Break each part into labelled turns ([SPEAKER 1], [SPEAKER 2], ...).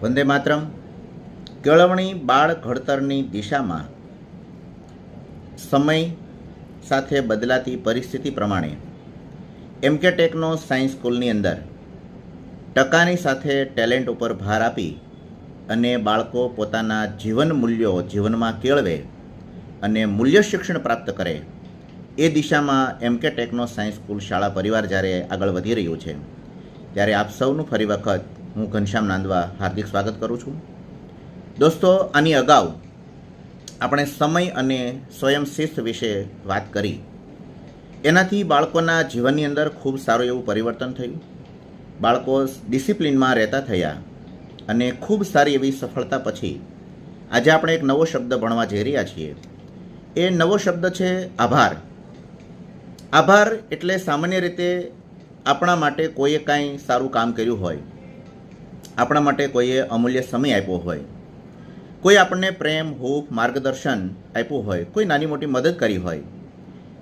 [SPEAKER 1] વંદે માતરમ. કેળવણી બાળ ઘડતરની દિશામાં સમય સાથે બદલાતી પરિસ્થિતિ પ્રમાણે એમકે ટેકનો સાયન્સ સ્કૂલની અંદર ટકાની સાથે ટેલેન્ટ ઉપર ભાર આપી અને બાળકો પોતાના જીવન મૂલ્યો જીવનમાં કેળવે અને મૂલ્ય શિક્ષણ પ્રાપ્ત કરે એ દિશામાં એમકે ટેકનો સાયન્સ સ્કૂલ શાળા પરિવાર જ્યારે આગળ વધી રહ્યું છે ત્યારે આપ સૌનું ફરી વખત હું ઘનશ્યામ નાંદવા હાર્દિક સ્વાગત કરું છું. દોસ્તો, આની અગાઉ આપણે સમય અને સ્વયં શિસ્ત વિશે વાત કરી. એનાથી બાળકોના જીવનની અંદર ખૂબ સારું એવું પરિવર્તન થયું. બાળકો ડિસિપ્લિનમાં રહેતા થયા અને ખૂબ સારી એવી સફળતા પછી આજે આપણે એક નવો શબ્દ ભણવા જઈ રહ્યા છીએ. એ નવો શબ્દ છે આભાર. આભાર એટલે સામાન્ય રીતે આપણા માટે કોઈએ કાંઈ સારું કામ કર્યું હોય, આપણા માટે કોઈએ અમૂલ્ય સમય આપ્યો હોય, કોઈ આપણને પ્રેમ, હૂફ, માર્ગદર્શન આપ્યું હોય, કોઈ નાની મોટી મદદ કરી હોય,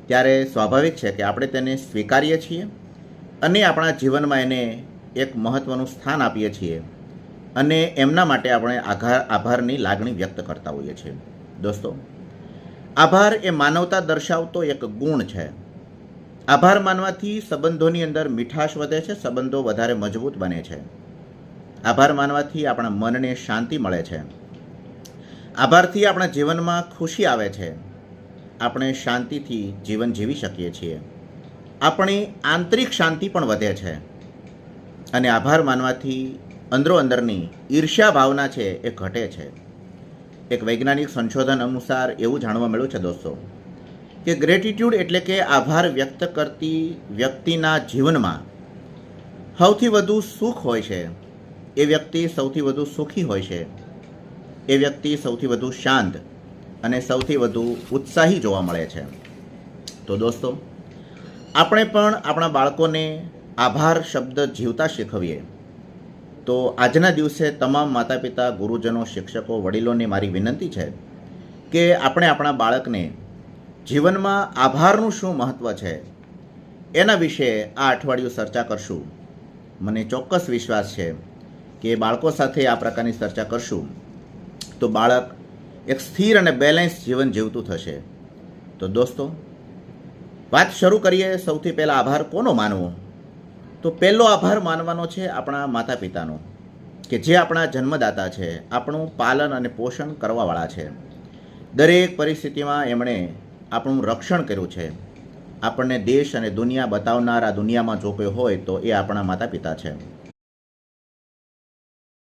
[SPEAKER 1] ત્યારે સ્વાભાવિક છે કે આપણે તેને સ્વીકારીએ છીએ અને આપણા જીવનમાં એને એક મહત્ત્વનું સ્થાન આપીએ છીએ અને એમના માટે આપણે આભારની લાગણી વ્યક્ત કરતા હોઈએ છીએ. દોસ્તો, આભાર એ માનવતા દર્શાવતો એક ગુણ છે. આભાર માનવાથી સંબંધોની અંદર મીઠાશ વધે છે, સંબંધો વધારે મજબૂત બને છે. આભાર માનવાથી આપણા મનને શાંતિ મળે છે. આભારથી આપણા જીવનમાં ખુશી આવે છે. આપણે શાંતિથી જીવન જીવી શકીએ છીએ. આપણી આંતરિક શાંતિ પણ વધે છે અને આભાર માનવાથી અંદરોઅંદરની ઈર્ષ્યા ભાવના છે એ ઘટે છે. એક વૈજ્ઞાનિક સંશોધન અનુસાર એવું જાણવા મળ્યું છે દોસ્તો કે ગ્રેટિટ્યૂડ એટલે કે આભાર વ્યક્ત કરતી વ્યક્તિના જીવનમાં સૌથી વધુ સુખ હોય છે. એ વ્યક્તિ સૌથી વધુ સુખી હોય છે. એ વ્યક્તિ સૌથી વધુ શાંત અને સૌથી વધુ ઉત્સાહી જોવા મળે છે. તો દોસ્તો, આપણે પણ આપણા બાળકોને આભાર શબ્દ જીવતા શીખવીએ. તો આજના દિવસે તમામ માતા પિતા, ગુરુજનો, શિક્ષકો, વડીલોને મારી વિનંતી છે કે આપણે આપણા બાળકને જીવનમાં આભારનું શું મહત્ત્વ છે એના વિશે આ અઠવાડિયું ચર્ચા કરશું. મને ચોક્કસ વિશ્વાસ છે કે બાળકો સાથે આ પ્રકારની ચર્ચા કરશું તો બાળક એક સ્થિર અને બેલેન્સ જીવન જીવતું થશે. તો દોસ્તો, વાત શરૂ કરીએ. સૌથી પહેલાં આભાર કોનો માનવો? તો પહેલો આભાર માનવાનો છે આપણા માતા પિતાનો, કે જે આપણા જન્મદાતા છે, આપણું પાલન અને પોષણ કરવાવાળા છે. દરેક પરિસ્થિતિમાં એમણે આપણું રક્ષણ કર્યું છે. આપણને દેશ અને દુનિયા બતાવનાર આ દુનિયામાં જો કોઈ હોય તો એ આપણા માતા પિતા છે.